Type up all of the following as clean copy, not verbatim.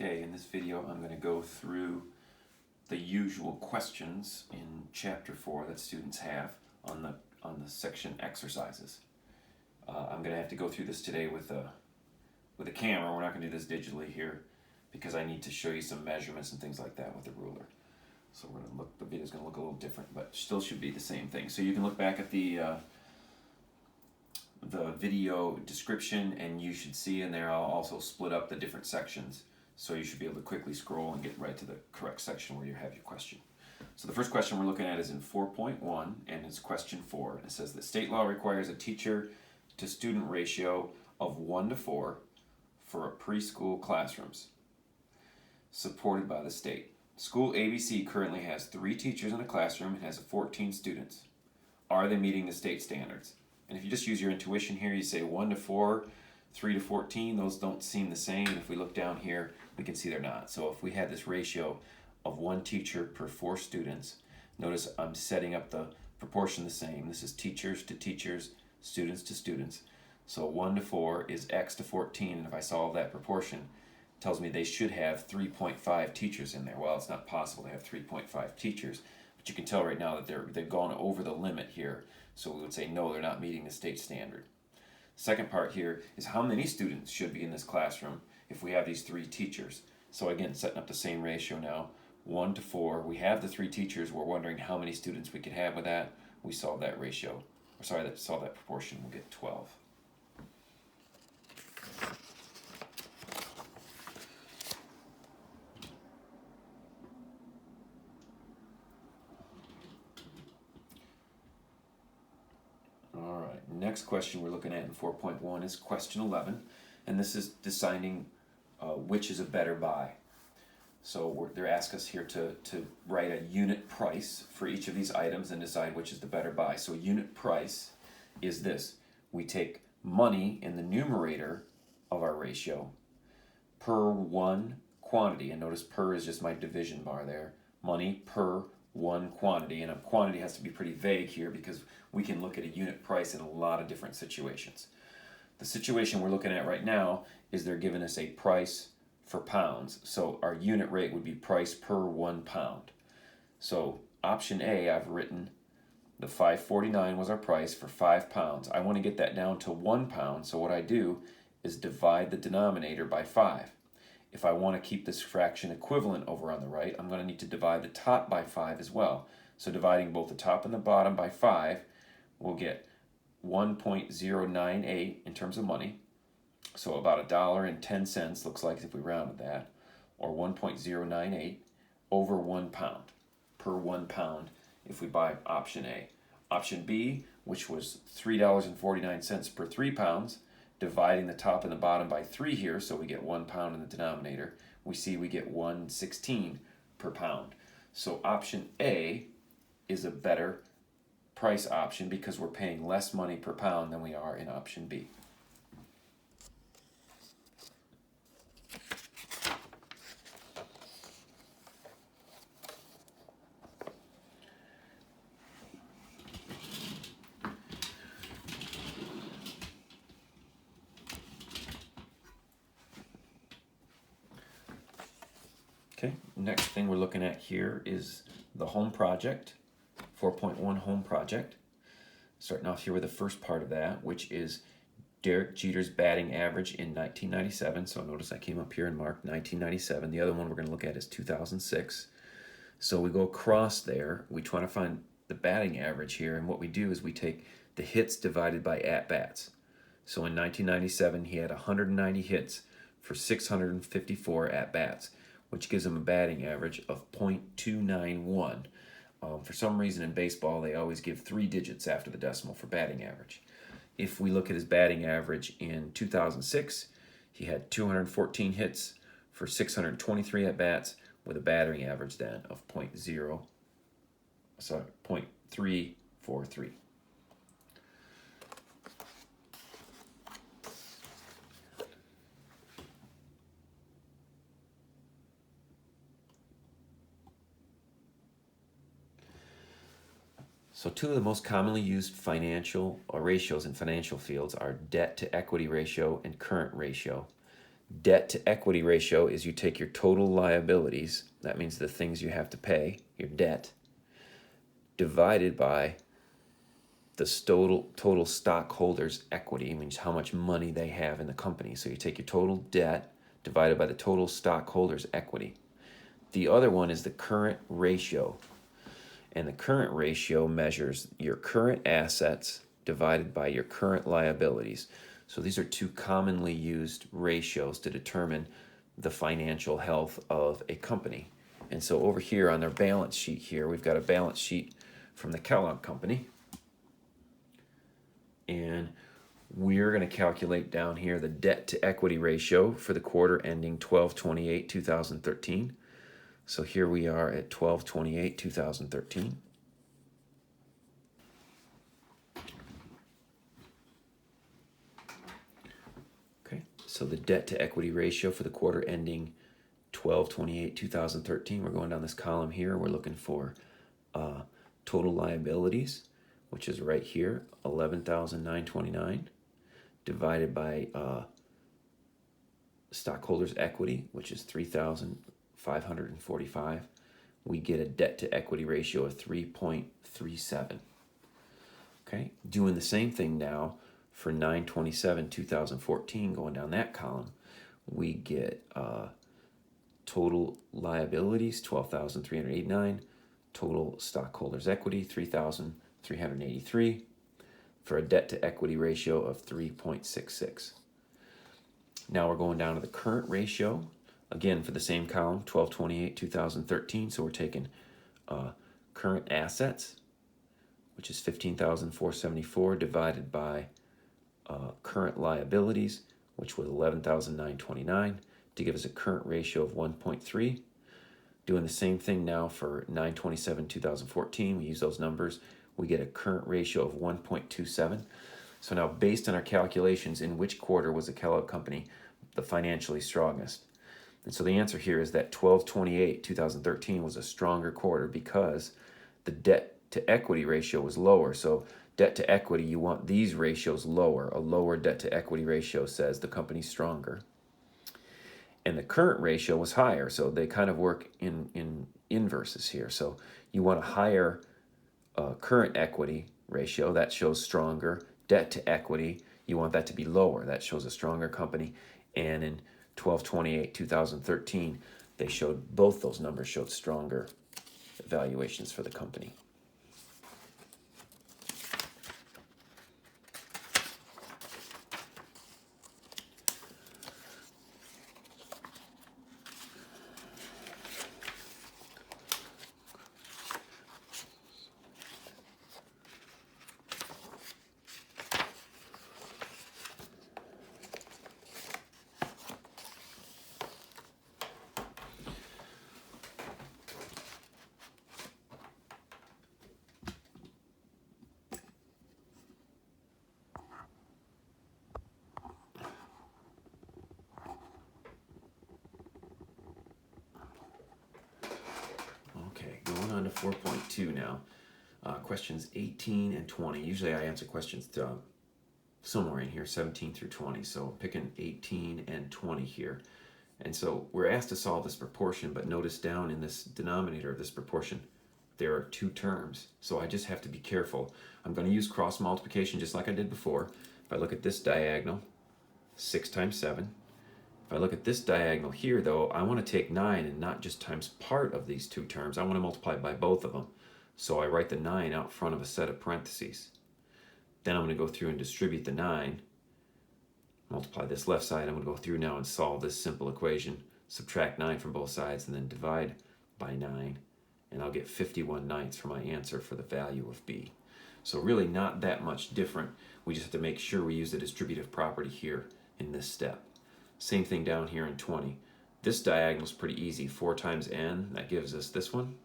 Okay, in this video I'm going to go through the usual questions in Chapter 4 that students have on the section exercises. I'm going to have to go through this today with a camera. We're not going to do this digitally here because I need to show you some measurements and things like that with a ruler. So we're going to look. The video is going to look a little different, but still should be the same thing. So you can look back at the video description, and you should see in there I'll also split up the different sections. So you should be able to quickly scroll and get right to the correct section where you have your question. So the first question we're looking at is in 4.1, and it's question 4. And it says that state law requires a teacher to student ratio of 1 to 4 for preschool classrooms supported by the state. School ABC currently has 3 teachers in a classroom and has 14 students. Are they meeting the state standards? And if you just use your intuition here, you say 1 to 4, 3 to 14, those don't seem the same. If we look down here, we can see they're not. So if we had this ratio of 1 teacher per 4 students, notice I'm setting up the proportion the same. This is teachers to teachers, students to students. So 1 to 4 is x to 14, and if I solve that proportion, it tells me they should have 3.5 teachers in there. Well, it's not possible to have 3.5 teachers, but you can tell right now that they've gone over the limit here. So we would say no, they're not meeting the state standard. Second part here is how many students should be in this classroom if we have these 3 teachers. So again, setting up the same ratio now, 1 to 4. We have the 3 teachers. We're wondering how many students we could have with that. We solve that ratio. Solve that proportion. We'll get 12. All right, next question we're looking at in 4.1 is question 11, and this is deciding which is a better buy. So they're asking us here to write a unit price for each of these items and decide which is the better buy. So unit price is this. We take money in the numerator of our ratio per 1 quantity, and notice per is just my division bar there. Money per 1 quantity, and a quantity has to be pretty vague here because we can look at a unit price in a lot of different situations. The situation we're looking at right now is they're giving us a price for pounds. So our unit rate would be price per 1 pound. So option A, I've written the $5.49 was our price for 5 pounds. I want to get that down to 1 pound, so what I do is divide the denominator by 5. If I want to keep this fraction equivalent over on the right, I'm going to need to divide the top by 5 as well. So dividing both the top and the bottom by 5, we'll get 1.098 in terms of money. So about $1.10 looks like if we rounded that, or 1.098 over 1 pound, per 1 pound if we buy option A. Option B, which was $3.49 per 3 pounds, dividing the top and the bottom by 3 here, so we get 1 pound in the denominator, we see we get 1.16 per pound. So option A is a better price option because we're paying less money per pound than we are in option B. Okay, next thing we're looking at here is the home project, 4.1 home project. Starting off here with the first part of that, which is Derek Jeter's batting average in 1997. So notice I came up here and marked 1997. The other one we're going to look at is 2006. So we go across there. We try to find the batting average here, and what we do is we take the hits divided by at-bats. So in 1997, he had 190 hits for 654 at-bats, which gives him a batting average of .291. For some reason in baseball, they always give 3 digits after the decimal for batting average. If we look at his batting average in 2006, he had 214 hits for 623 at-bats with a batting average then of .343. So 2 of the most commonly used financial ratios in financial fields are debt to equity ratio and current ratio. Debt to equity ratio is you take your total liabilities, that means the things you have to pay, your debt, divided by the total stockholders' equity, means how much money they have in the company. So you take your total debt divided by the total stockholders' equity. The other one is the current ratio. And the current ratio measures your current assets divided by your current liabilities. So these are two commonly used ratios to determine the financial health of a company. And so over here on their balance sheet here, we've got a balance sheet from the Kellogg Company. And we're going to calculate down here the debt to equity ratio for the quarter ending 12/28/2013. So here we are at 12/28/2013. Okay, so the debt to equity ratio for the quarter ending 12/28/2013. We're going down this column here. We're looking for total liabilities, which is right here, 11,929, divided by stockholders' equity, which is 3,545. We get a debt to equity ratio of 3.37. Okay, doing the same thing now for 9/27/2014, going down that column, we get total liabilities 12,389, total stockholders' equity 3,383, for a debt to equity ratio of 3.66. Now we're going down to the current ratio, again for the same column, 12/28/2013. So we're taking current assets, which is 15,474, divided by current liabilities, which was 11,929, to give us a current ratio of 1.3. Doing the same thing now for 9/27/2014. We use those numbers. We get a current ratio of 1.27. So now, based on our calculations, in which quarter was the Kellogg Company the financially strongest? And so the answer here is that 12/28/2013 was a stronger quarter because the debt to equity ratio was lower. So debt to equity, you want these ratios lower. A lower debt to equity ratio says the company's stronger. And the current ratio was higher. So they kind of work in inverses here. So you want a higher current equity ratio, that shows stronger. Debt to equity, you want that to be lower, that shows a stronger company. And in 12/28/2013, they showed, both those numbers showed stronger valuations for the company. Going on to 4.2 now. Questions 18 and 20. Usually I answer questions somewhere in here, 17 through 20. So I'm picking 18 and 20 here. And so we're asked to solve this proportion, but notice down in this denominator of this proportion, there are two terms. So I just have to be careful. I'm going to use cross multiplication just like I did before. If I look at this diagonal, 6 times 7. If I look at this diagonal here, though, I want to take 9 and not just times part of these two terms. I want to multiply by both of them. So I write the 9 out front of a set of parentheses. Then I'm going to go through and distribute the 9. Multiply this left side. I'm going to go through now and solve this simple equation. Subtract 9 from both sides and then divide by 9. And I'll get 51/9 for my answer for the value of B. So really not that much different. We just have to make sure we use the distributive property here in this step. Same thing down here in 20. This diagonal is pretty easy. 4 times n, that gives us this one.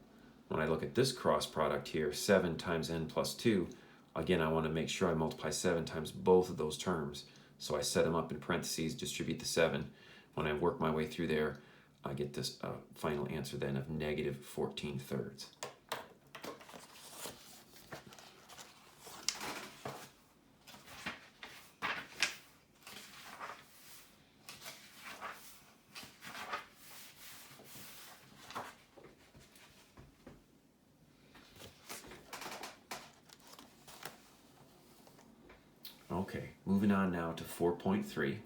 When I look at this cross product here, 7 times n plus 2, again, I want to make sure I multiply 7 times both of those terms. So I set them up in parentheses, distribute the 7. When I work my way through there, I get this final answer then of negative 14/3. Okay, moving on now to 4.3.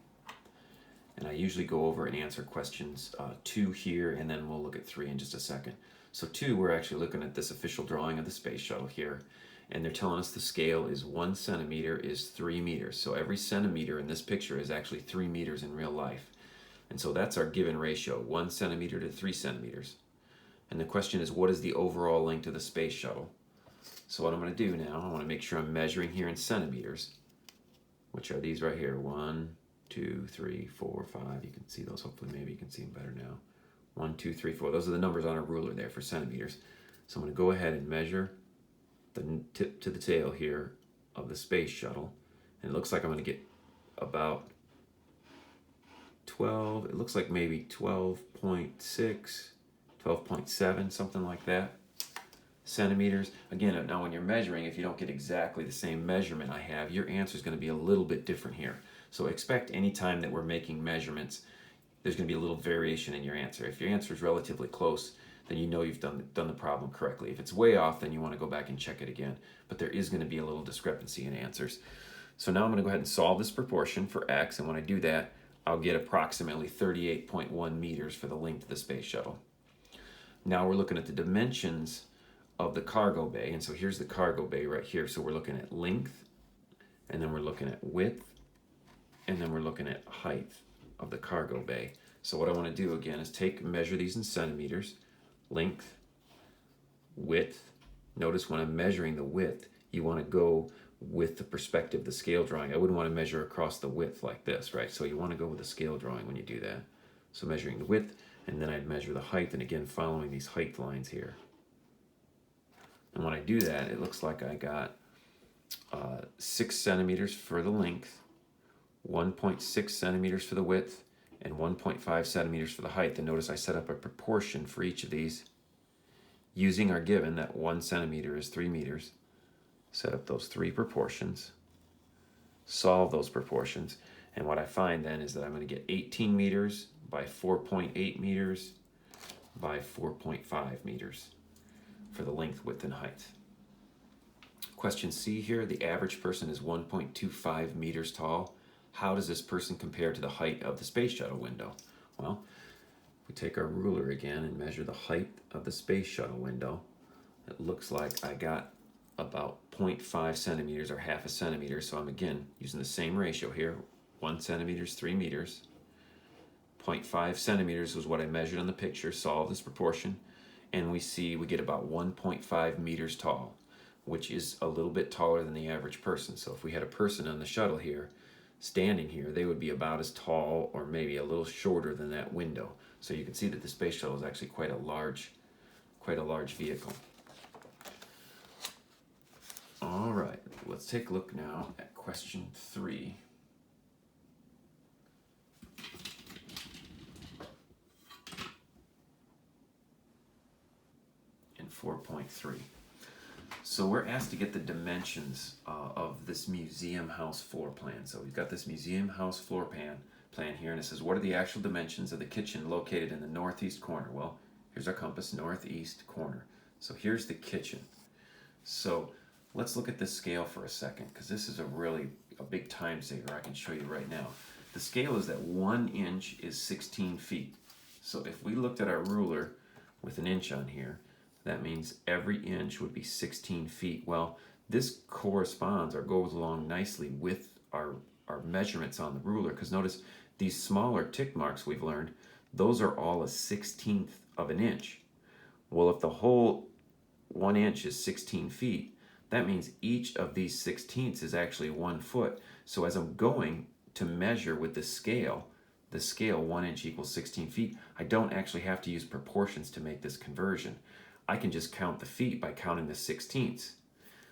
And I usually go over and answer questions 2 here, and then we'll look at 3 in just a second. So 2, we're actually looking at this official drawing of the space shuttle here, and they're telling us the scale is 1 centimeter is 3 meters. So every centimeter in this picture is actually 3 meters in real life. And so that's our given ratio, 1 centimeter to 3 centimeters. And the question is, what is the overall length of the space shuttle? So what I'm going to do now, I want to make sure I'm measuring here in centimeters, which are these right here, 1, 2, 3, 4, 5. You can see those. Hopefully, maybe you can see them better now. 1, 2, 3, 4. Those are the numbers on a ruler there for centimeters. So I'm going to go ahead and measure the tip to the tail here of the space shuttle. And it looks like I'm going to get about 12. It looks like maybe 12.6, 12.7, something like that. Centimeters. Again, now when you're measuring, if you don't get exactly the same measurement I have, your answer is going to be a little bit different here. So expect any time that we're making measurements, there's going to be a little variation in your answer. If your answer is relatively close, then you know you've done the problem correctly. If it's way off, then you want to go back and check it again. But there is going to be a little discrepancy in answers. So now I'm going to go ahead and solve this proportion for x, and when I do that, I'll get approximately 38.1 meters for the length of the space shuttle. Now we're looking at the dimensions of the cargo bay, and so here's the cargo bay right here. So we're looking at length, and then we're looking at width, and then we're looking at height of the cargo bay. So what I want to do again is measure these in centimeters, length, width. Notice when I'm measuring the width, you want to go with the perspective, the scale drawing. I wouldn't want to measure across the width like this, right? So you want to go with the scale drawing when you do that. So measuring the width, and then I'd measure the height, and again following these height lines here. And when I do that, it looks like I got 6 centimeters for the length, 1.6 centimeters for the width, and 1.5 centimeters for the height. And notice I set up a proportion for each of these using our given that 1 centimeter is 3 meters. Set up those 3 proportions, solve those proportions, and what I find then is that I'm going to get 18 meters by 4.8 meters by 4.5 meters for the length, width, and height. Question C here, the average person is 1.25 meters tall. How does this person compare to the height of the space shuttle window? Well, we take our ruler again and measure the height of the space shuttle window. It looks like I got about 0.5 centimeters or half a centimeter. So I'm again using the same ratio here. 1 centimeter is 3 meters. 0.5 centimeters was what I measured on the picture. Solve this proportion, and we get about 1.5 meters tall, which is a little bit taller than the average person. So if we had a person on the shuttle here, standing here, they would be about as tall or maybe a little shorter than that window. So you can see that the space shuttle is actually quite a large vehicle. All right, let's take a look now at question 3. In 4.3. So we're asked to get the dimensions of this museum house floor plan. So we've got this museum house floor plan here, and it says, what are the actual dimensions of the kitchen located in the northeast corner? Well, here's our compass, northeast corner. So here's the kitchen. So let's look at this scale for a second, because this is a big time saver I can show you right now. The scale is that 1 inch is 16 feet. So if we looked at our ruler with an inch on here, that means every inch would be 16 feet. Well, this corresponds or goes along nicely with our measurements on the ruler, because notice these smaller tick marks we've learned, those are all a 16th of an inch. Well, if the whole 1 inch is 16 feet, that means each of these 16ths is actually 1 foot. So as I'm going to measure with the scale 1 inch equals 16 feet, I don't actually have to use proportions to make this conversion. I can just count the feet by counting the 16ths.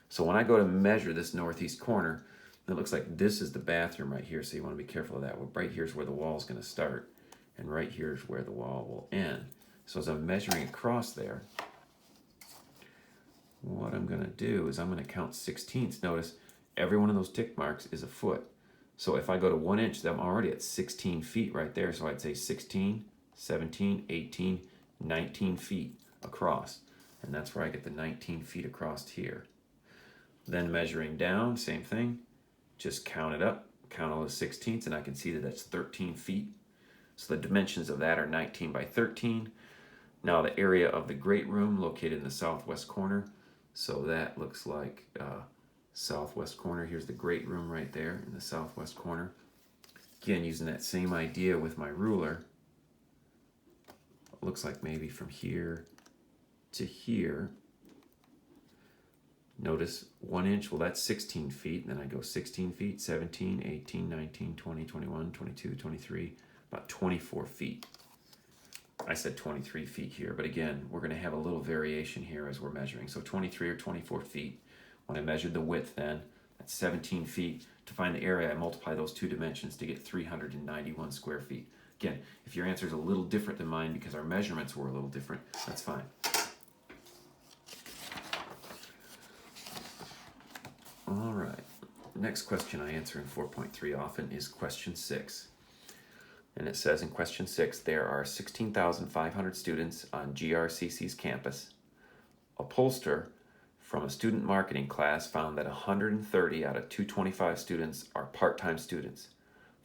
So when I go to measure this northeast corner, it looks like this is the bathroom right here, so you want to be careful of that. Well, right here is where the wall is going to start, and right here is where the wall will end. So as I'm measuring across there, what I'm going to do is I'm going to count 16ths. Notice every one of those tick marks is a foot. So if I go to 1 inch, then I'm already at 16 feet right there. So I'd say 16, 17, 18, 19 feet across. And that's where I get the 19 feet across here. Then measuring down, same thing. just count it up, count all the 16ths, and I can see that that's 13 feet. So the dimensions of that are 19 by 13. Now the area of the great room located in the southwest corner. So that looks like southwest corner. Here's the great room right there in the southwest corner. Again, using that same idea with my ruler. It looks like maybe from here to here. Notice 1 inch, well that's 16 feet, and then I go 16 feet, 17, 18, 19, 20, 21, 22, 23, about 24 feet. I said 23 feet here, but again, we're going to have a little variation here as we're measuring. So 23 or 24 feet. When I measured the width then, that's 17 feet. To find the area, I multiply those two dimensions to get 391 square feet. Again, if your answer is a little different than mine because our measurements were a little different, that's fine. All right, next question I answer in 4.3 often is question 6. And it says in question 6, there are 16,500 students on GRCC's campus. A pollster from a student marketing class found that 130 out of 225 students are part-time students.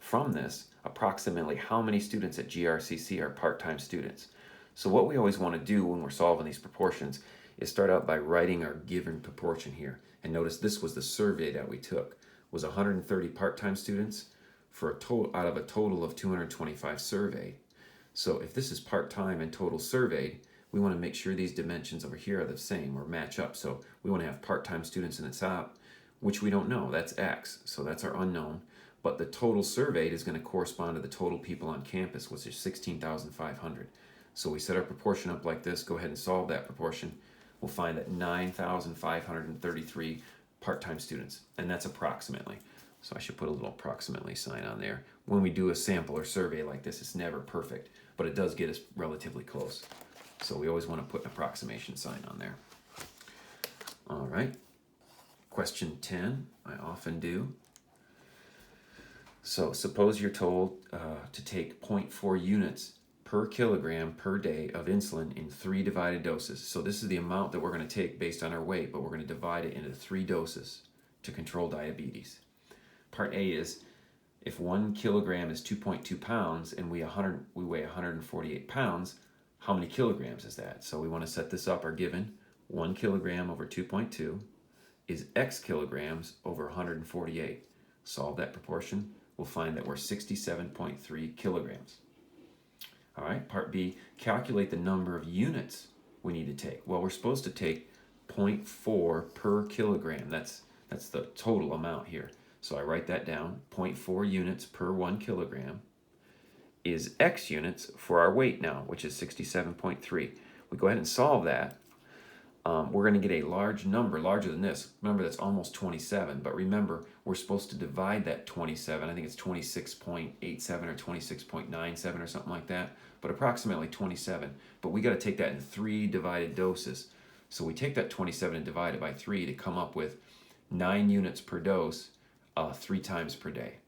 From this, approximately how many students at GRCC are part-time students? So what we always want to do when we're solving these proportions is start out by writing our given proportion here. And notice this was the survey that we took, was 130 part-time students for a total out of a total of 225 surveyed. So if this is part-time and total surveyed, we want to make sure these dimensions over here are the same or match up. So we want to have part-time students in the top, which we don't know, that's X, so that's our unknown. But the total surveyed is going to correspond to the total people on campus, which is 16,500. So we set our proportion up like this, go ahead and solve that proportion. We'll find that 9,533 part-time students, and that's approximately. So I should put a little approximately sign on there. When we do a sample or survey like this, it's never perfect, but it does get us relatively close. So we always want to put an approximation sign on there. All right, question 10, I often do. So suppose you're told to take 0.4 units per kilogram per day of insulin in 3 divided doses. So this is the amount that we're going to take based on our weight, but we're going to divide it into 3 doses to control diabetes. Part A is if 1 kilogram is 2.2 pounds and we weigh 148 pounds, how many kilograms is that? So we want to set this up, our given 1 kilogram over 2.2 is X kilograms over 148. Solve that proportion, we'll find that we're 67.3 kilograms. All right, part B, calculate the number of units we need to take. Well, we're supposed to take 0.4 per kilogram. That's the total amount here. So I write that down, 0.4 units per 1 kilogram is X units for our weight now, which is 67.3. We go ahead and solve that. We're going to get a large number, larger than this. Remember, that's almost 27, but remember, we're supposed to divide that 27. I think it's 26.87 or 26.97 or something like that, but approximately 27. But we got to take that in 3 divided doses. So we take that 27 and divide it by 3 to come up with 9 units per dose, 3 times per day.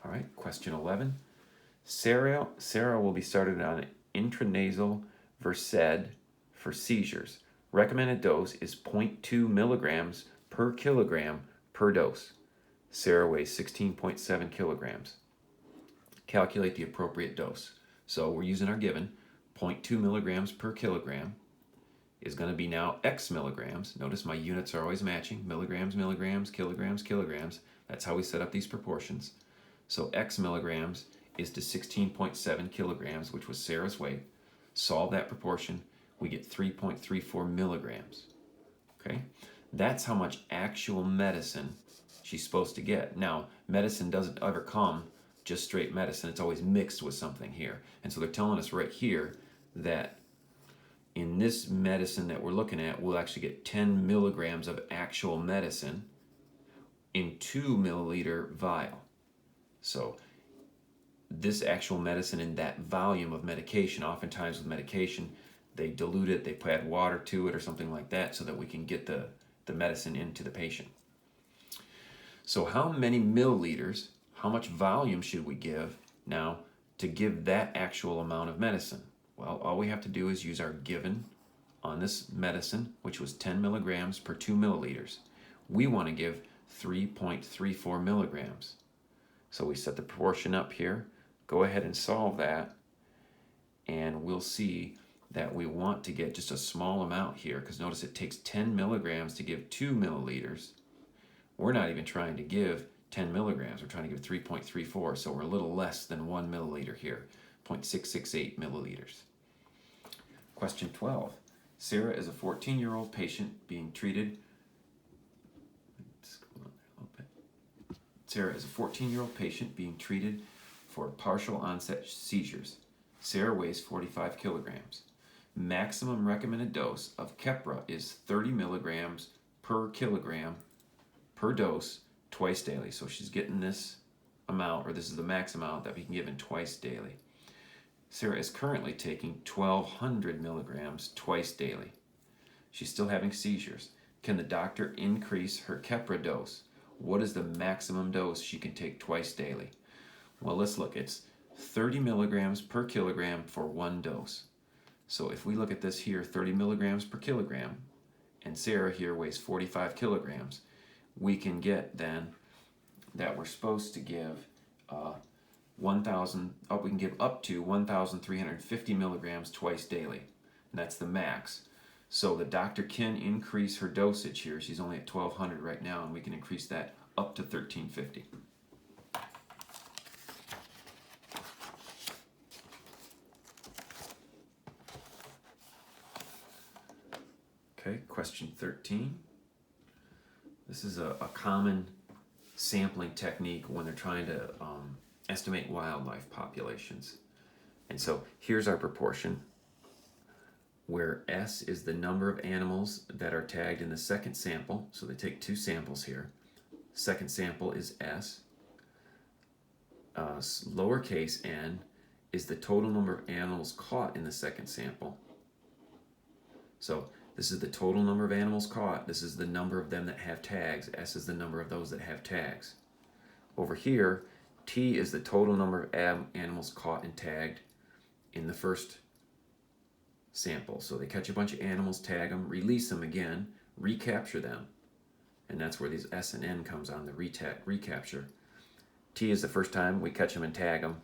All right, question 11. Sarah will be started on intranasal Versed for seizures. Recommended dose is 0.2 milligrams per kilogram per dose. Sarah weighs 16.7 kilograms. Calculate the appropriate dose. So we're using our given, 0.2 milligrams per kilogram is going to be now X milligrams. Notice my units are always matching, milligrams, milligrams, kilograms, kilograms. That's how we set up these proportions. So X milligrams is to 16.7 kilograms, which was Sarah's weight. Solve that proportion, we get 3.34 milligrams. Okay, that's how much actual medicine she's supposed to get. Now, medicine doesn't ever come just straight medicine, it's always mixed with something here. And so they're telling us right here that in this medicine that we're looking at, we'll actually get 10 milligrams of actual medicine in 2 milliliter vial. So this actual medicine in that volume of medication, oftentimes with medication, they dilute it, they add water to it or something like that so that we can get the medicine into the patient. So how many milliliters, how much volume should we give now to give that actual amount of medicine? Well, all we have to do is use our given on this medicine, which was 10 milligrams per 2 milliliters. We want to give 3.34 milligrams. So we set the proportion up here. Go ahead and solve that, and we'll see that we want to get just a small amount here, because notice it takes 10 milligrams to give 2 milliliters. We're not even trying to give 10 milligrams, we're trying to give 3.34, so we're a little less than 1 milliliter here, 0.668 milliliters. Question 12. Sarah is a 14-year-old patient being treated. Sarah is a 14-year-old patient being treated for partial onset seizures. Sarah weighs 45 kilograms. Maximum recommended dose of Keppra is 30 milligrams per kilogram per dose twice daily. So she's getting this amount, or this is the max amount that we can give in twice daily. Sarah is currently taking 1,200 milligrams twice daily. She's still having seizures. Can the doctor increase her Keppra dose? What is the maximum dose she can take twice daily? Well, let's look. It's 30 milligrams per kilogram for one dose. So if we look at this here, 30 milligrams per kilogram, and Sarah here weighs 45 kilograms, we can get then that we're supposed to give 1,000, we can give up to 1,350 milligrams twice daily. And that's the max. So the doctor can increase her dosage here. She's only at 1,200 right now, and we can increase that up to 1,350. Okay, question 13. This is a common sampling technique when they're trying to estimate wildlife populations. And so here's our proportion, where S is the number of animals that are tagged in the second sample. So they take two samples here. Second sample is S. Lowercase n is the total number of animals caught in the second sample. So this is the total number of animals caught. This is the number of them that have tags. S is the number of those that have tags. Over here, T is the total number of animals caught and tagged in the first sample. So they catch a bunch of animals, tag them, release them again, recapture them. And that's where these S and N comes on, the recapture. T is the first time we catch them and tag them.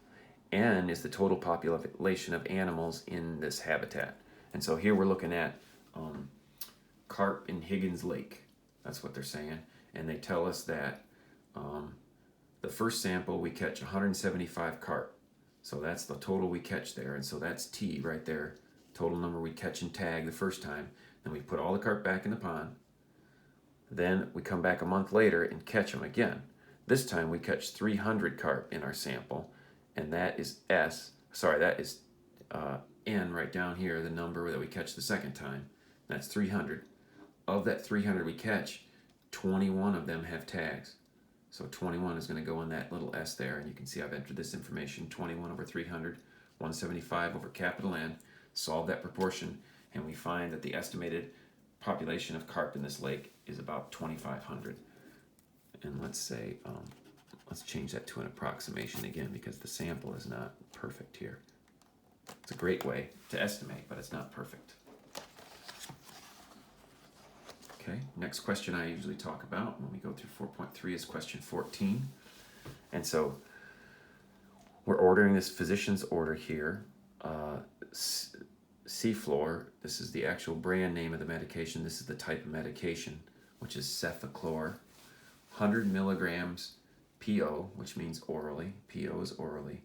N is the total population of animals in this habitat. And so here we're looking at carp in Higgins Lake. That's what they're saying. And they tell us that the first sample we catch 175 carp. So that's the total we catch there. And so that's T right there. Total number we catch and tag the first time. Then we put all the carp back in the pond. Then we come back a month later and catch them again. This time we catch 300 carp in our sample. And that is N right down here, the number that we catch the second time. That's 300. Of that 300 we catch, 21 of them have tags. So 21 is going to go in that little S there, and you can see I've entered this information, 21 over 300, 175 over capital N, solve that proportion, and we find that the estimated population of carp in this lake is about 2,500. And let's say, let's change that to an approximation again, because the sample is not perfect here. It's a great way to estimate, but it's not perfect. Okay, next question I usually talk about when we go through 4.3 is question 14. And so we're ordering this physician's order here. Ceflor, this is the actual brand name of the medication. This is the type of medication, which is cefaclor. 100 milligrams PO, which means orally. PO is orally.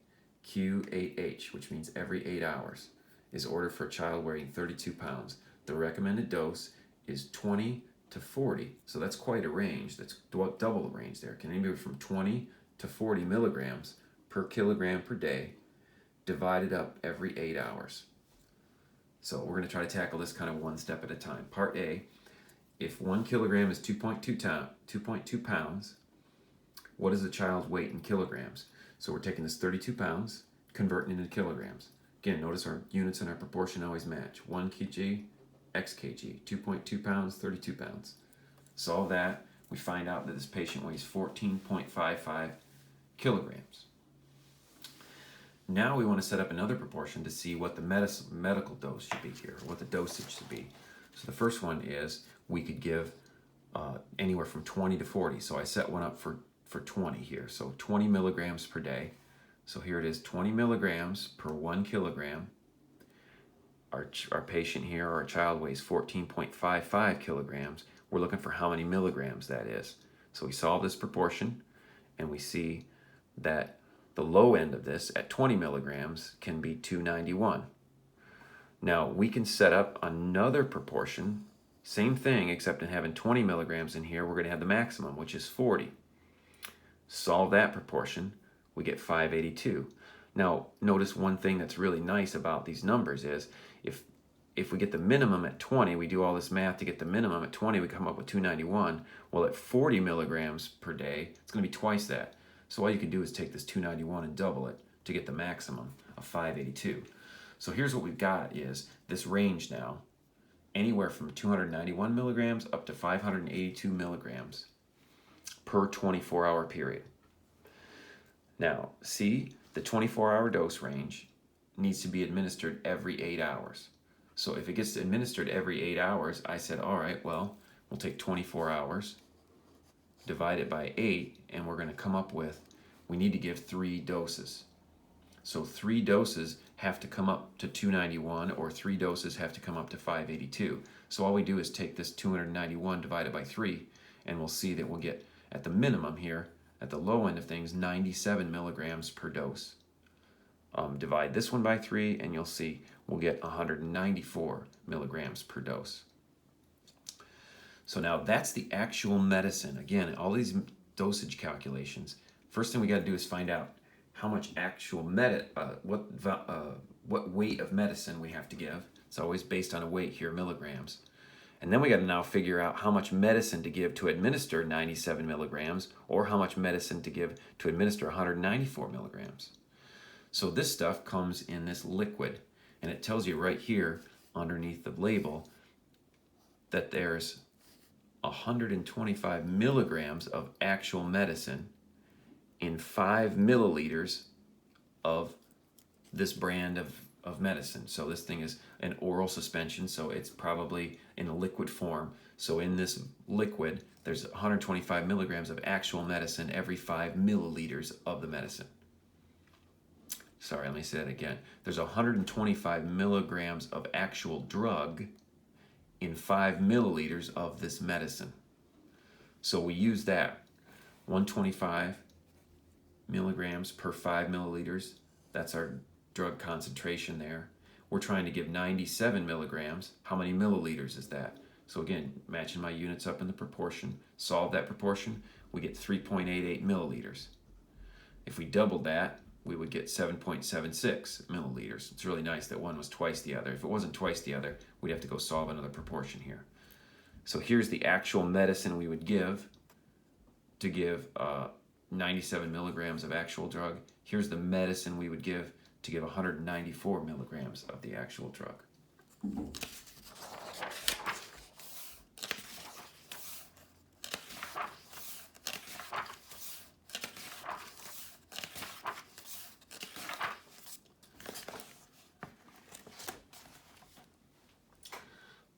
Q8H, which means every 8 hours, is ordered for a child weighing 32 pounds. The recommended dose is 20 to 40. So that's quite a range. That's double the range there. Can anywhere from 20 to 40 milligrams per kilogram per day, divided up every 8 hours. So we're going to try to tackle this kind of one step at a time. Part A, if 1 kilogram is 2.2 pounds, what is the child's weight in kilograms? So we're taking this 32 pounds, converting it into kilograms. Again, notice our units and our proportion always match. 1 kg, x kg. 2.2 pounds, 32 pounds. Solve that. We find out that this patient weighs 14.55 kilograms. Now we want to set up another proportion to see what the medical dose should be here, what the dosage should be. So the first one is we could give anywhere from 20 to 40. So I set one up for 20 here. So 20 milligrams per day. So here it is, 20 milligrams per 1 kilogram. Our patient here, our child, weighs 14.55 kilograms. We're looking for how many milligrams that is. So we solve this proportion, and we see that the low end of this at 20 milligrams can be 291. Now we can set up another proportion, same thing, except in having 20 milligrams in here, we're going to have the maximum, which is 40. Solve that proportion, we get 582. Now, notice one thing that's really nice about these numbers is if we get the minimum at 20, we do all this math to get the minimum at 20, we come up with 291. Well, at 40 milligrams per day, it's going to be twice that. So all you can do is take this 291 and double it to get the maximum of 582. So here's what we've got is this range now, anywhere from 291 milligrams up to 582 milligrams per 24-hour period. Now, see, the 24-hour dose range needs to be administered every 8 hours. So if it gets administered every 8 hours, I said, all right, well, we'll take 24 hours, divide it by 8, and we're going to come up with, we need to give 3 doses. So 3 doses have to come up to 291, or 3 doses have to come up to 582. So all we do is take this 291 divided by 3, and we'll see that we'll get, at the minimum here, at the low end of things, 97 milligrams per dose. Divide this one by 3, and you'll see we'll get 194 milligrams per dose. So now that's the actual medicine. Again, all these dosage calculations. First thing we got to do is find out how much actual what weight of medicine we have to give. It's always based on a weight here, milligrams. And then we got to now figure out how much medicine to give to administer 97 milligrams, or how much medicine to give to administer 194 milligrams. So this stuff comes in this liquid, and it tells you right here underneath the label that there's 125 milligrams of actual medicine in 5 milliliters of this brand of medicine. So this thing is an oral suspension, so it's probably in a liquid form. So in this liquid, there's 125 milligrams of actual medicine every 5 milliliters of the medicine. Sorry, let me say that again. There's 125 milligrams of actual drug in 5 milliliters of this medicine. So we use that, 125 milligrams per 5 milliliters. That's our drug concentration there. We're trying to give 97 milligrams. How many milliliters is that? So again, matching my units up in the proportion, solve that proportion, we get 3.88 milliliters. If we doubled that, we would get 7.76 milliliters. It's really nice that one was twice the other. If it wasn't twice the other, we'd have to go solve another proportion here. So here's the actual medicine we would give to give 97 milligrams of actual drug. Here's the medicine we would give to give 194 milligrams of the actual drug.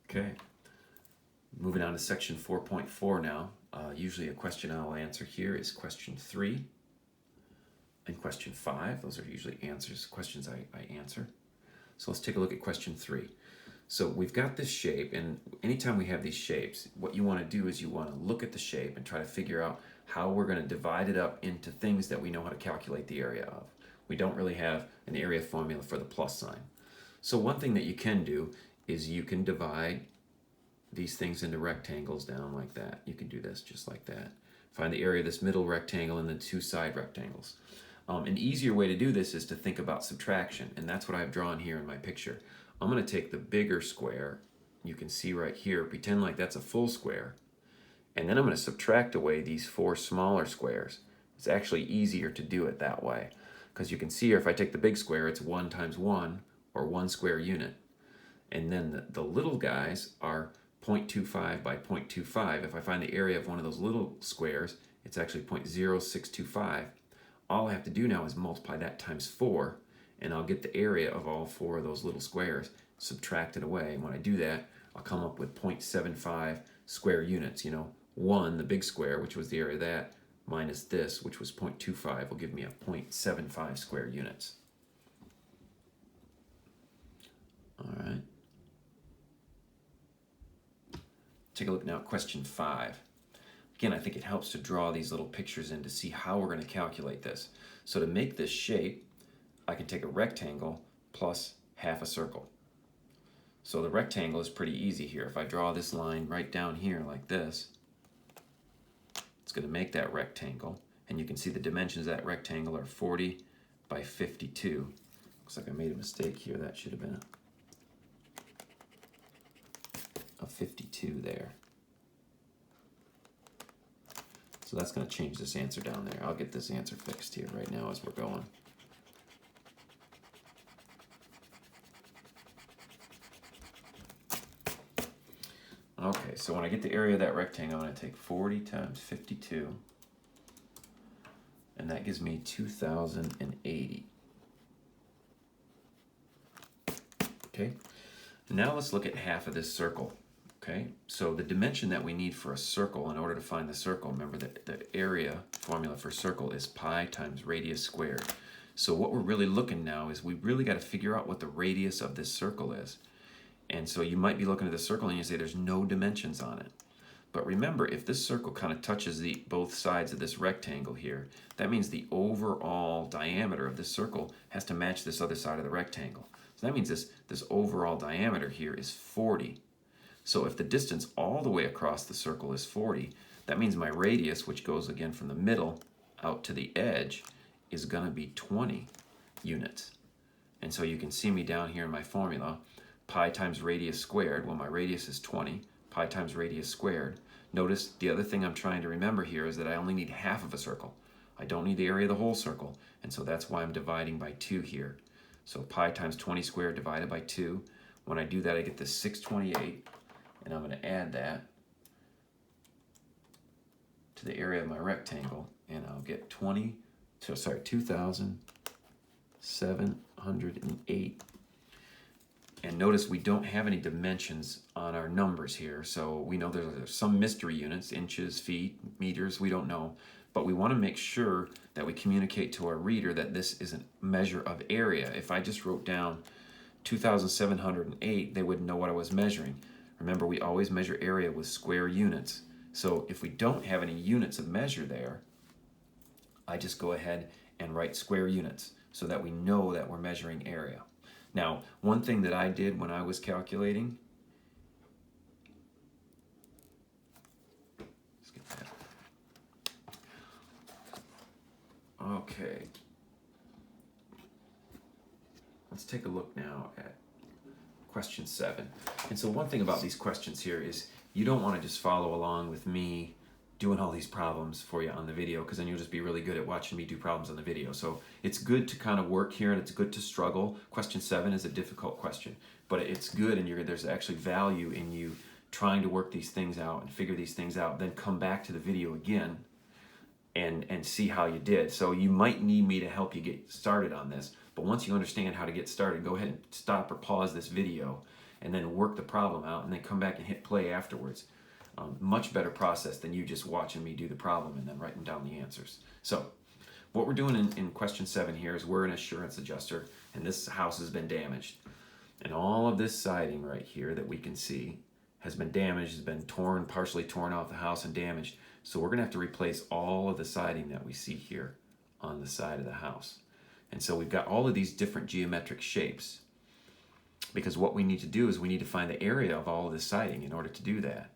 Okay, moving on to section 4.4 now. Usually a question I'll answer here is question 3 and question 5. Those are usually questions I answer. So let's take a look at question 3. So we've got this shape, and anytime we have these shapes, what you want to do is you want to look at the shape and try to figure out how we're going to divide it up into things that we know how to calculate the area of. We don't really have an area formula for the plus sign. So one thing that you can do is you can divide these things into rectangles down like that. You can do this just like that. Find the area of this middle rectangle and the 2 side rectangles. An easier way to do this is to think about subtraction, and that's what I've drawn here in my picture. I'm going to take the bigger square, you can see right here, pretend like that's a full square, and then I'm going to subtract away these 4 smaller squares. It's actually easier to do it that way, because you can see here if I take the big square, it's 1 times 1, or 1 square unit. And then the little guys are 0.25 by 0.25. If I find the area of one of those little squares, it's actually 0.0625. All I have to do now is multiply that times 4, and I'll get the area of all 4 of those little squares, subtract it away. And when I do that, I'll come up with 0.75 square units, 1, the big square, which was the area of that, minus this, which was 0.25, will give me a 0.75 square units. All right. Take a look now at question 5. Again, I think it helps to draw these little pictures in to see how we're going to calculate this. So to make this shape, I can take a rectangle plus half a circle. So the rectangle is pretty easy here. If I draw this line right down here like this, it's going to make that rectangle. And you can see the dimensions of that rectangle are 40 by 52. Looks like I made a mistake here. That should have been a 52 there. So that's going to change this answer down there. I'll get this answer fixed here right now as we're going. Okay, so when I get the area of that rectangle, I'm going to take 40 times 52, and that gives me 2,080. Okay, now let's look at half of this circle. Okay, so the dimension that we need for a circle, in order to find the circle, remember that the area formula for circle is pi times radius squared. So what we're really looking now is we really got to figure out what the radius of this circle is. And so you might be looking at the circle and you say there's no dimensions on it. But remember, if this circle kind of touches both sides of this rectangle here, that means the overall diameter of this circle has to match this other side of the rectangle. So that means this overall diameter here is 40. So if the distance all the way across the circle is 40, that means my radius, which goes again from the middle out to the edge, is going to be 20 units. And so you can see me down here in my formula, pi times radius squared. Well, my radius is 20, pi times radius squared. Notice the other thing I'm trying to remember here is that I only need half of a circle. I don't need the area of the whole circle, and so that's why I'm dividing by 2 here. So pi times 20 squared divided by 2. When I do that, I get this 628. And I'm going to add that to the area of my rectangle, and I'll get 2,708. And notice we don't have any dimensions on our numbers here, so we know there's some mystery units, inches, feet, meters, we don't know. But we want to make sure that we communicate to our reader that this is a measure of area. If I just wrote down 2,708, they wouldn't know what I was measuring. Remember, we always measure area with square units. So if we don't have any units of measure there, I just go ahead and write square units so that we know that we're measuring area. Now, one thing that I did when I was calculating, let's get that. Okay. Let's take a look now at question 7. And so one thing about these questions here is you don't want to just follow along with me doing all these problems for you on the video, because then you'll just be really good at watching me do problems on the video. So it's good to kind of work here, and it's good to struggle. Question 7 is a difficult question, but it's good, and there's actually value in you trying to work these things out and figure these things out, then come back to the video again and see how you did. So you might need me to help you get started on this. But once you understand how to get started, go ahead and stop or pause this video and then work the problem out and then come back and hit play afterwards. Much better process than you just watching me do the problem and then writing down the answers. So what we're doing in question 7 here is we're an assurance adjuster, and this house has been damaged. And all of this siding right here that we can see has been damaged, has been torn, partially torn off the house and damaged. So we're going to have to replace all of the siding that we see here on the side of the house. And so we've got all of these different geometric shapes, because what we need to do is we need to find the area of all of this siding in order to do that.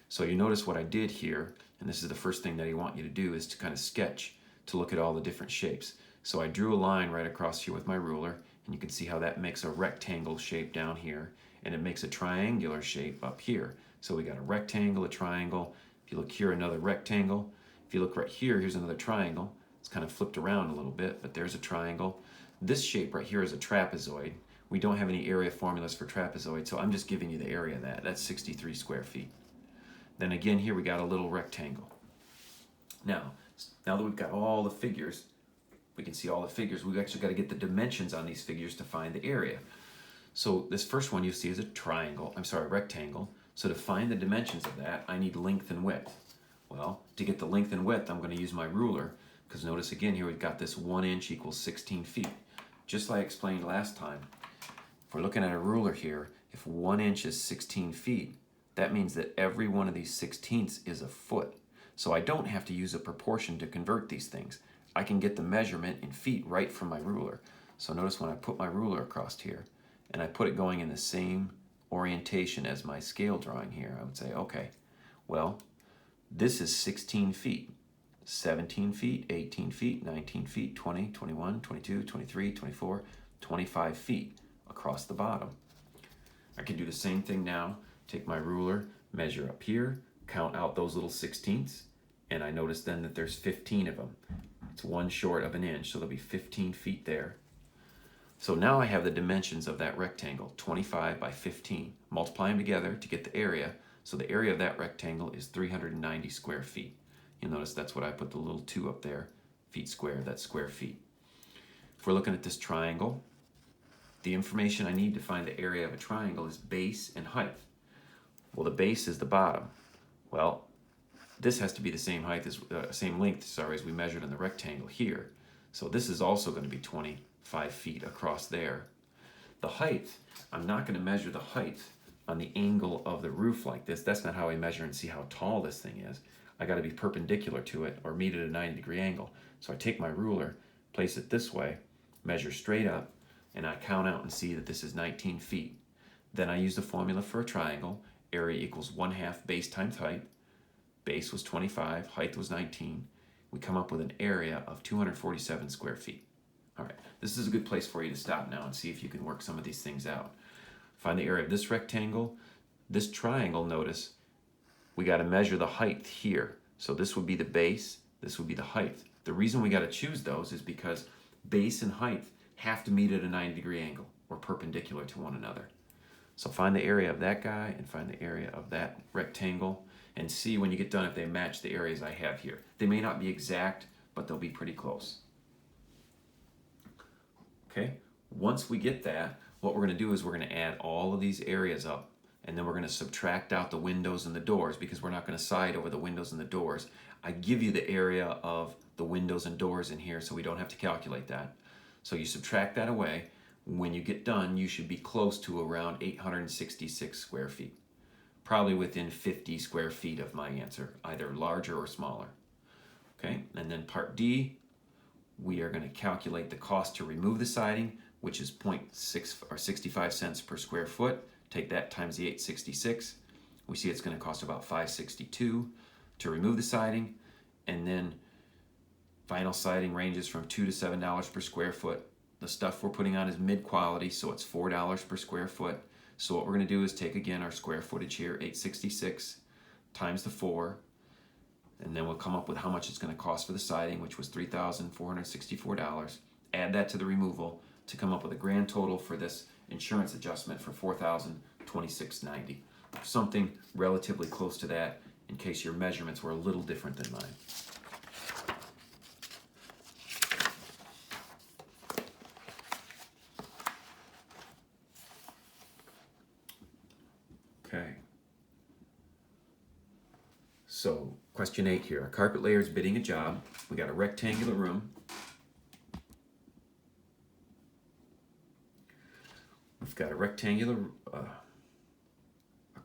So you notice what I did here, and this is the first thing that I want you to do, is to kind of sketch to look at all the different shapes. So I drew a line right across here with my ruler, and you can see how that makes a rectangle shape down here, and it makes a triangular shape up here. So we got a rectangle, a triangle. If you look here, another rectangle. If you look right here, here's another triangle. It's kind of flipped around a little bit, but there's a triangle. This shape right here is a trapezoid. We don't have any area formulas for trapezoid, so I'm just giving you the area of that. That's 63 square feet. Then again, here we got a little rectangle. Now that we've got all the figures, we can see all the figures, we've actually got to get the dimensions on these figures to find the area. So this first one you see is a rectangle. So to find the dimensions of that, I need length and width. Well, to get the length and width, I'm going to use my ruler, because notice again here we've got this 1 inch equals 16 feet. Just like I explained last time, if we're looking at a ruler here, if 1 inch is 16 feet, that means that every one of these 16ths is a foot. So I don't have to use a proportion to convert these things. I can get the measurement in feet right from my ruler. So notice when I put my ruler across here, and I put it going in the same orientation as my scale drawing here, I would say, okay, well, this is 16 feet, 17 feet, 18 feet, 19 feet, 20, 21, 22, 23, 24, 25 feet across the bottom. I can do the same thing now. Take my ruler, measure up here, count out those little 16ths, and I notice then that there's 15 of them. It's 1 short of an inch, so there'll be 15 feet there. So now I have the dimensions of that rectangle, 25 by 15. Multiply them together to get the area. So the area of that rectangle is 390 square feet. You'll notice that's what I put the little 2 up there, feet square, that's square feet. If we're looking at this triangle, the information I need to find the area of a triangle is base and height. Well, the base is the bottom. Well, this has to be the same height as same length, as we measured in the rectangle here. So this is also going to be 25 feet across there. The height, I'm not going to measure the height on the angle of the roof like this. That's not how I measure and see how tall this thing is. I got to be perpendicular to it or meet at a 90-degree angle. So I take my ruler, place it this way, measure straight up, and I count out and see that this is 19 feet. Then I use the formula for a triangle. Area equals 1/2 base times height. Base was 25, height was 19. We come up with an area of 247 square feet. All right, this is a good place for you to stop now and see if you can work some of these things out. Find the area of this rectangle. This triangle, notice, we got to measure the height here. So this would be the base, this would be the height. The reason we got to choose those is because base and height have to meet at a 90-degree angle or perpendicular to one another. So find the area of that guy and find the area of that rectangle and see when you get done if they match the areas I have here. They may not be exact, but they'll be pretty close. Okay, once we get that, what we're going to do is we're going to add all of these areas up, and then we're going to subtract out the windows and the doors because we're not going to side over the windows and the doors. I give you the area of the windows and doors in here so we don't have to calculate that. So you subtract that away. When you get done, you should be close to around 866 square feet. Probably within 50 square feet of my answer, either larger or smaller. Okay, and then part D, we are going to calculate the cost to remove the siding, which is 0.6 or 65 cents per square foot. Take that times the 866. We see it's going to cost about $5.62 to remove the siding, and then vinyl siding ranges from $2 to $7 per square foot. The stuff we're putting on is mid-quality, so it's $4 per square foot. So what we're going to do is take again our square footage here, 866 times the 4, and then we'll come up with how much it's going to cost for the siding, which was $3,464. Add that to the removal to come up with a grand total for this insurance adjustment for $4,026.90. Something relatively close to that in case your measurements were a little different than mine. Okay. So, question 8 here. A carpet layer is bidding a job. We got a rectangular room. We've got a rectangular, a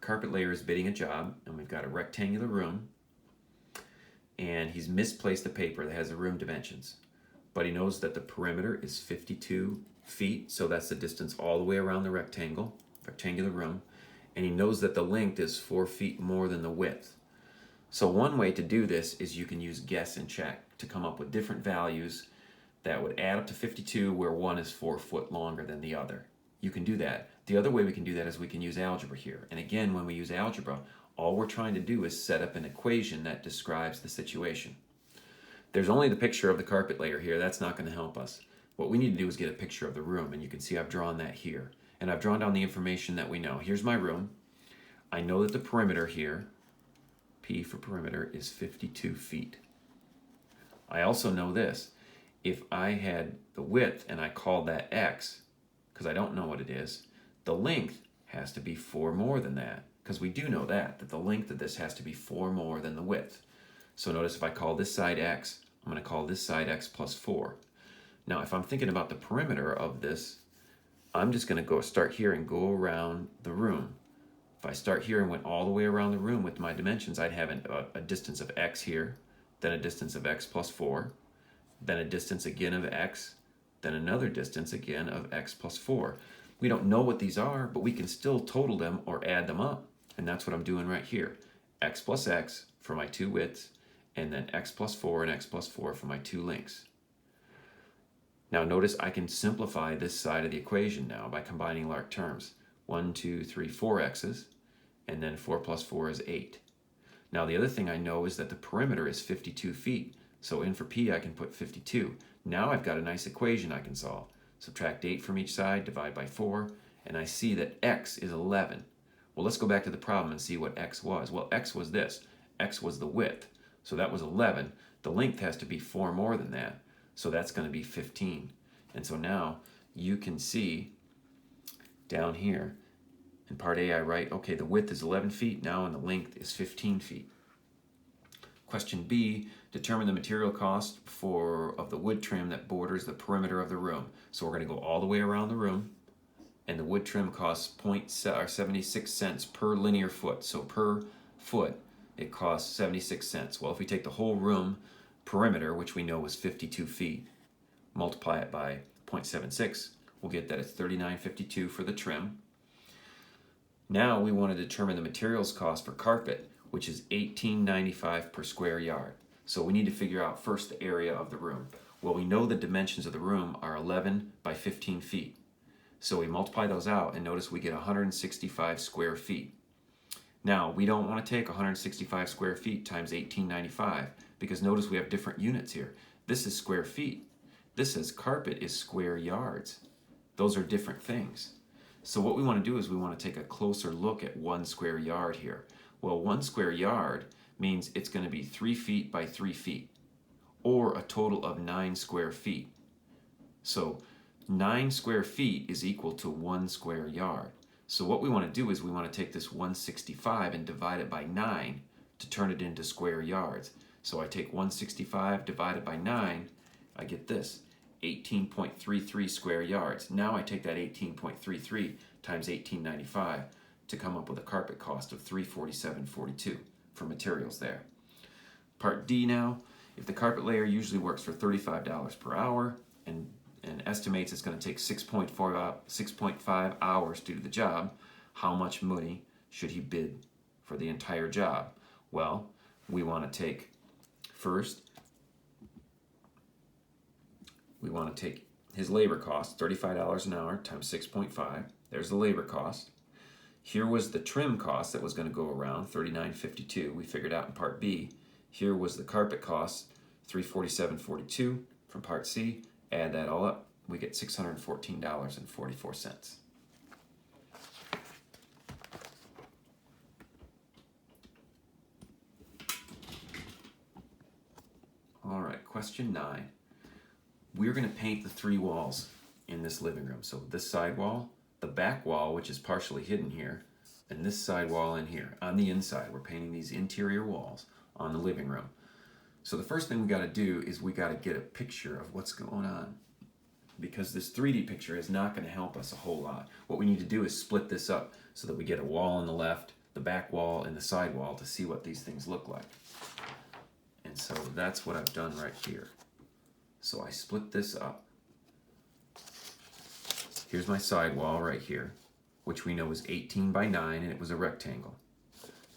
carpet layer is bidding a job, and we've got a rectangular room, and he's misplaced the paper that has the room dimensions. But he knows that the perimeter is 52 feet, so that's the distance all the way around the rectangular room. And he knows that the length is 4 feet more than the width. So one way to do this is you can use guess and check to come up with different values that would add up to 52 where one is 4 foot longer than the other. You can do that. The other way we can do that is we can use algebra here. And again, when we use algebra, all we're trying to do is set up an equation that describes the situation. There's only the picture of the carpet layer here. That's not going to help us. What we need to do is get a picture of the room, and you can see I've drawn that here. And I've drawn down the information that we know. Here's my room. I know that the perimeter here, P for perimeter, is 52 feet. I also know this. If I had the width and I called that X, because I don't know what it is, the length has to be 4 more than that, because we do know that the length of this has to be 4 more than the width. So notice if I call this side x, I'm going to call this side x plus 4. Now if I'm thinking about the perimeter of this, I'm just going to go start here and go around the room. If I start here and went all the way around the room with my dimensions, I'd have a distance of x here, then a distance of x plus 4, then a distance again of x, then another distance again of x plus 4. We don't know what these are, but we can still total them or add them up. And that's what I'm doing right here. X plus x for my two widths, and then x plus 4 and x plus 4 for my two lengths. Now notice I can simplify this side of the equation now by combining like terms. 1, 2, 3, 4 x's, and then 4 plus 4 is 8. Now the other thing I know is that the perimeter is 52 feet, so in for p I can put 52. Now I've got a nice equation I can solve. Subtract 8 from each side, divide by 4, and I see that x is 11. Well, let's go back to the problem and see what x was. Well, x was this. X was the width, so that was 11. The length has to be 4 more than that, so that's going to be 15. And so now you can see down here in part A I write, okay, the width is 11 feet now and the length is 15 feet. Question B, determine the material cost of the wood trim that borders the perimeter of the room. So we're going to go all the way around the room, and the wood trim costs 76 cents per linear foot. So per foot, it costs 76 cents. Well, if we take the whole room perimeter, which we know is 52 feet, multiply it by 0.76, we'll get that it's $39.52 for the trim. Now we want to determine the materials cost for carpet, which is $18.95 per square yard. So we need to figure out first the area of the room. Well, we know the dimensions of the room are 11 by 15 feet. So we multiply those out and notice we get 165 square feet. Now, we don't want to take 165 square feet times $18.95 because notice we have different units here. This is square feet. This says carpet is square yards. Those are different things. So what we want to do is we want to take a closer look at 1 square yard here. Well, 1 square yard means it's going to be 3 feet by 3 feet, or a total of 9 square feet. So 9 square feet is equal to 1 square yard. So what we want to do is we want to take this 165 and divide it by 9 to turn it into square yards. So I take 165 divided by 9, I get this, 18.33 square yards. Now I take that 18.33 times 18.95 to come up with a carpet cost of $347.42 for materials there. Part D now, if the carpet layer usually works for $35 per hour and estimates it's going to take 6.5 hours to do the job, how much money should he bid for the entire job? Well, we want to take first, we want to take his labor cost, $35 an hour times 6.5. There's the labor cost. Here was the trim cost that was going to go around, $39.52. We figured out in part B. Here was the carpet cost, $347.42 from part C. Add that all up, we get $614.44. All right, question 9. We're going to paint the 3 walls in this living room. So this side wall, the back wall, which is partially hidden here, and this side wall in here. On the inside, we're painting these interior walls on the living room. So the first thing we got to do is we got to get a picture of what's going on, because this 3D picture is not going to help us a whole lot. What we need to do is split this up so that we get a wall on the left, the back wall, and the side wall to see what these things look like. And so that's what I've done right here. So I split this up. Here's my side wall right here, which we know is 18 by 9, and it was a rectangle.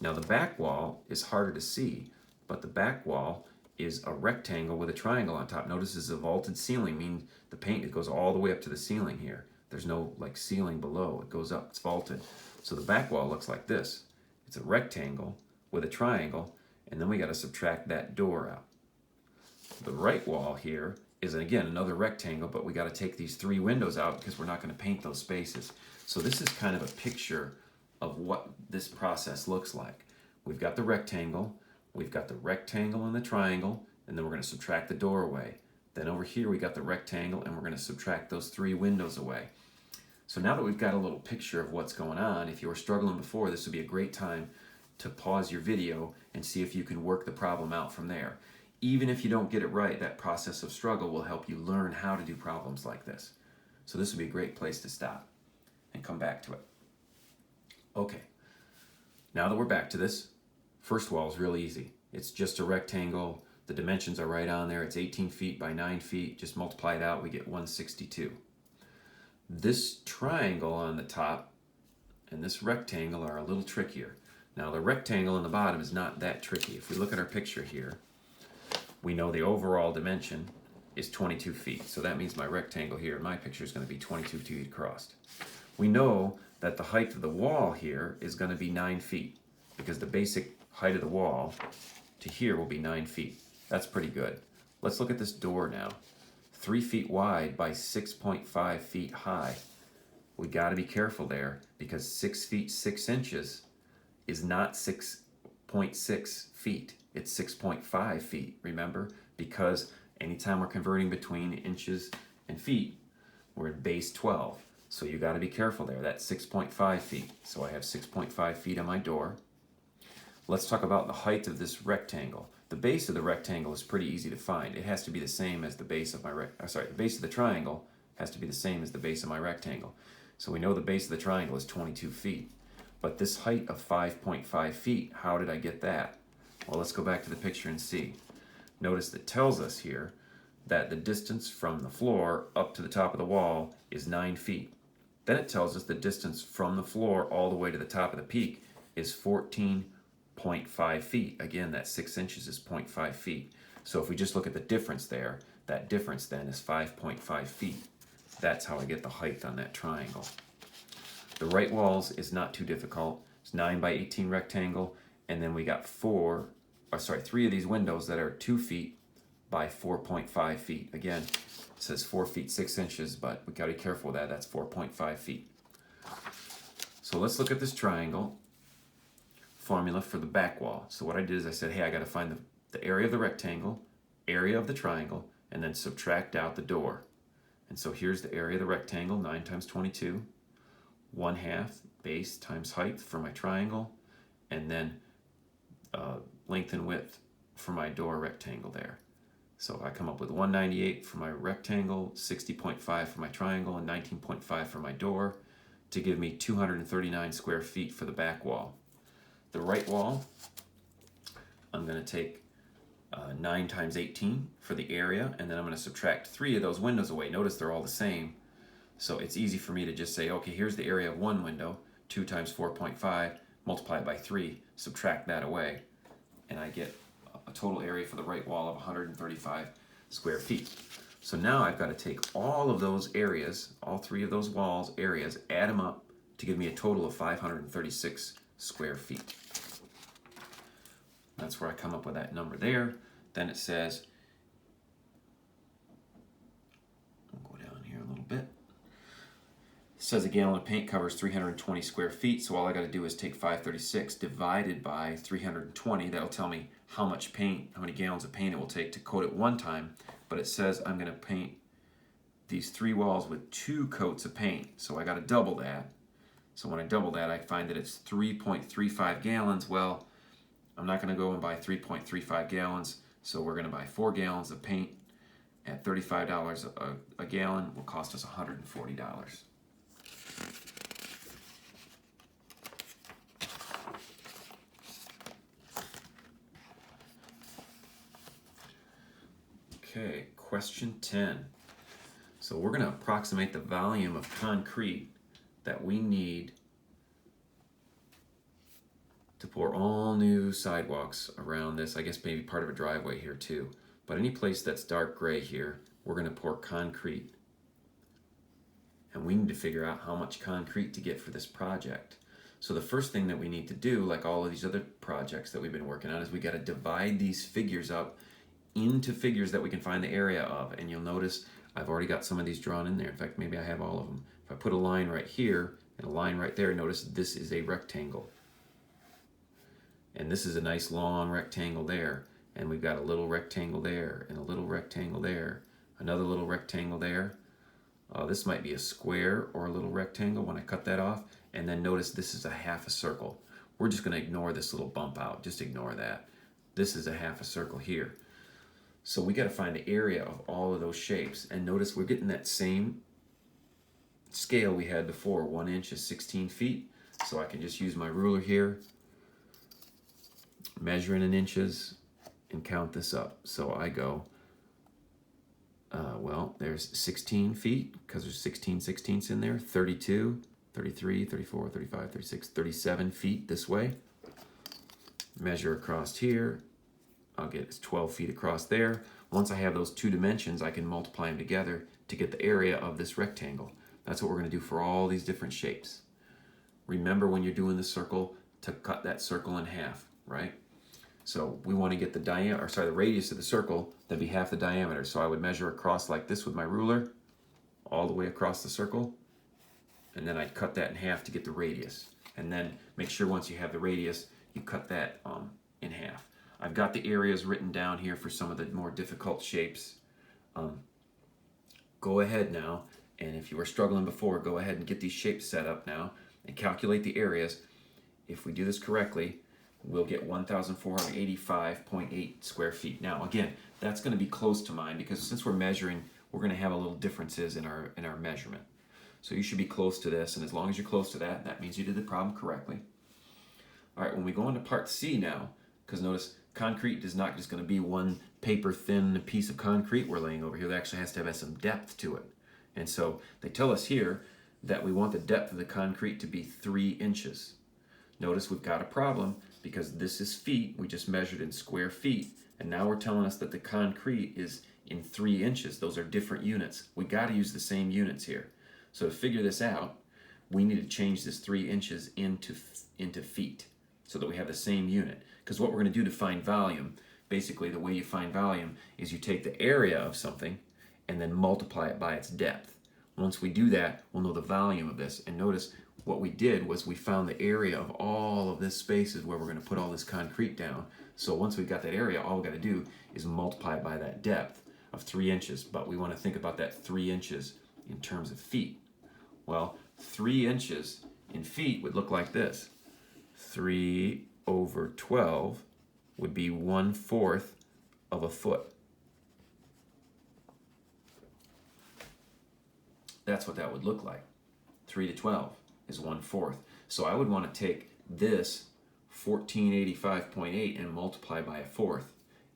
Now the back wall is harder to see, but the back wall is a rectangle with a triangle on top. Notice this is a vaulted ceiling, meaning the paint, it goes all the way up to the ceiling here. There's no like ceiling below, it goes up, it's vaulted. So the back wall looks like this. It's a rectangle with a triangle, and then we got to subtract that door out. The right wall here is, again, another rectangle, but we got to take these 3 windows out because we're not going to paint those spaces. So this is kind of a picture of what this process looks like. We've got the rectangle and the triangle, and then we're going to subtract the door away. Then over here we got the rectangle, and we're going to subtract those 3 windows away. So now that we've got a little picture of what's going on, if you were struggling before, this would be a great time to pause your video and see if you can work the problem out from there. Even if you don't get it right, that process of struggle will help you learn how to do problems like this. So this would be a great place to stop and come back to it. Okay, now that we're back to this, first wall is real easy. It's just a rectangle. The dimensions are right on there. It's 18 feet by 9 feet. Just multiply it out, we get 162. This triangle on the top and this rectangle are a little trickier. Now the rectangle on the bottom is not that tricky. If we look at our picture here, we know the overall dimension is 22 feet. So that means my rectangle here in my picture is going to be 22 feet across. We know that the height of the wall here is going to be 9 feet because the basic height of the wall to here will be 9 feet. That's pretty good. Let's look at this door now. 3 feet wide by 6.5 feet high. We got to be careful there because 6 feet 6 inches is not 6.6 feet. It's 6.5 feet, remember? Because anytime we're converting between inches and feet, we're at base 12. So you got to be careful there. That's 6.5 feet. So I have 6.5 feet on my door. Let's talk about the height of this rectangle. The base of the rectangle is pretty easy to find. It has to be the same as the base of my the base of the triangle has to be the same as the base of my rectangle. So we know the base of the triangle is 22 feet. But this height of 5.5 feet, how did I get that? Well, let's go back to the picture and see. Notice that tells us here that the distance from the floor up to the top of the wall is 9 feet. Then it tells us the distance from the floor all the way to the top of the peak is 14.5 feet. Again, that 6 inches is 0.5 feet. So if we just look at the difference there, that difference then is 5.5 feet. That's how I get the height on that triangle. The right walls is not too difficult. It's 9 by 18 rectangle, and then we got 3 of these windows that are 2 feet by 4.5 feet. Again, it says 4 feet 6 inches, but we got to be careful with that. That's 4.5 feet. So let's look at this triangle formula for the back wall. So what I did is I said, hey, I got to find the area of the rectangle, area of the triangle, and then subtract out the door. And so here's the area of the rectangle, 9 times 22, 1/2 base times height for my triangle, and then length and width for my door rectangle there. So I come up with 198 for my rectangle, 60.5 for my triangle, and 19.5 for my door to give me 239 square feet for the back wall. The right wall, I'm going to take 9 times 18 for the area, and then I'm going to subtract 3 of those windows away. Notice they're all the same. So it's easy for me to just say, okay, here's the area of one window, 2 times 4.5, multiply it by 3, subtract that away, and I get a total area for the right wall of 135 square feet. So now I've got to take all of those areas, all 3 of those walls areas, add them up to give me a total of 536 square feet. That's where I come up with that number there. Then it says, I'll go down here a little bit. It says a gallon of paint covers 320 square feet, so all I got to do is take 536 divided by 320. That'll tell me how much paint, how many gallons of paint it will take to coat it one time. But it says I'm going to paint these 3 walls with 2 coats of paint, so I got to double that. So when I double that, I find that it's 3.35 gallons. Well, I'm not going to go and buy 3.35 gallons, so we're going to buy 4 gallons of paint at $35 a gallon. Will cost us $140. Okay, question 10. So we're going to approximate the volume of concrete that we need to pour all new sidewalks around this. I guess maybe part of a driveway here too. But any place that's dark gray here, we're going to pour concrete. And we need to figure out how much concrete to get for this project. So the first thing that we need to do, like all of these other projects that we've been working on, is we got to divide these figures up into figures that we can find the area of. And you'll notice I've already got some of these drawn in there. In fact, maybe I have all of them. If I put a line right here and a line right there, notice this is a rectangle. And this is a nice long rectangle there. And we've got a little rectangle there and a little rectangle there, another little rectangle there. This might be a square or a little rectangle when I cut that off. And then notice this is a half a circle. we're just going to ignore this little bump out. Just ignore that. This is a half a circle here. So we got to find the area of all of those shapes. And notice we're getting that same scale we had before. 1 inch is 16 feet. So I can just use my ruler here, measuring in inches, and count this up. So I go, well, there's 16 feet, because there's 16 sixteenths in there, 32, 33, 34, 35, 36, 37 feet this way. Measure across here. I'll get 12 feet across there. Once I have those two dimensions, I can multiply them together to get the area of this rectangle. That's what we're going to do for all these different shapes. Remember when you're doing the circle to cut that circle in half, right? So we want to get the the radius of the circle that'd be half the diameter. So I would measure across like this with my ruler, all the way across the circle, and then I'd cut that in half to get the radius. And then make sure once you have the radius, you cut that in half. I've got the areas written down here for some of the more difficult shapes. Go ahead now, and if you were struggling before, go ahead and get these shapes set up now and calculate the areas. If we do this correctly, we'll get 1,485.8 square feet. Now again, that's going to be close to mine because since we're measuring, we're going to have a little differences in our measurement. So you should be close to this, and as long as you're close to that, that means you did the problem correctly. All right, when we go into part C now, because notice concrete is not just going to be one paper thin piece of concrete we're laying over here. It actually has to have some depth to it. And so they tell us here that we want the depth of the concrete to be 3 inches. Notice we've got a problem because this is feet. We just measured in square feet. And now we're telling us that the concrete is in 3 inches. Those are different units. We got to use the same units here. So to figure this out, we need to change this 3 inches into feet so that we have the same unit. Because what we're going to do to find volume, basically the way you find volume is you take the area of something and then multiply it by its depth. Once we do that, we'll know the volume of this. And notice what we did was we found the area of all of this space is where we're going to put all this concrete down. So once we've got that area, all we've got to do is multiply it by that depth of 3 inches. But we want to think about that 3 inches in terms of feet. Well, 3 inches in feet would look like this. 3 over 12 would be 1/4 of a foot. That's what that would look like. 3 to 12 is 1/4. So I would want to take this 1485.8 and multiply by 1/4,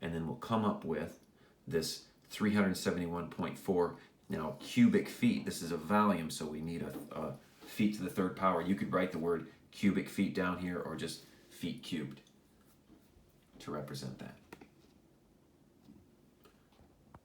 and then we'll come up with this 371.4. Now cubic feet, this is a volume, so we need a feet to the 3rd power. You could write the word cubic feet down here or just feet cubed to represent that.